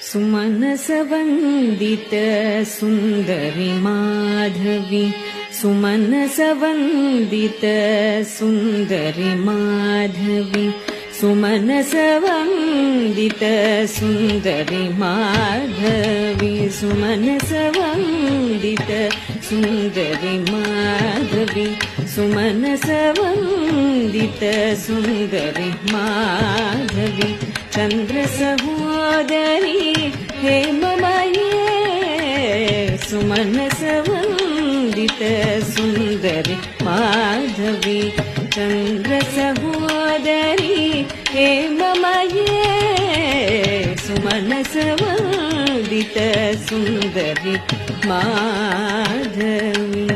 सुमनसवन्दित Sundari Madhavi सुमनसवन्दित Sundari Madhavi सुमनसवन्दित Sundari Madhavi सुमनसवन्दित Sundari Madhavi सुमनसवन्दित Sundari Madhavi चन्द्रसहोदरी हेममये सुमनसवन्दित Sundari Madhavi चन्द्रसहोदरी हेममये सुमनसवन्दित Sundari Madhavi.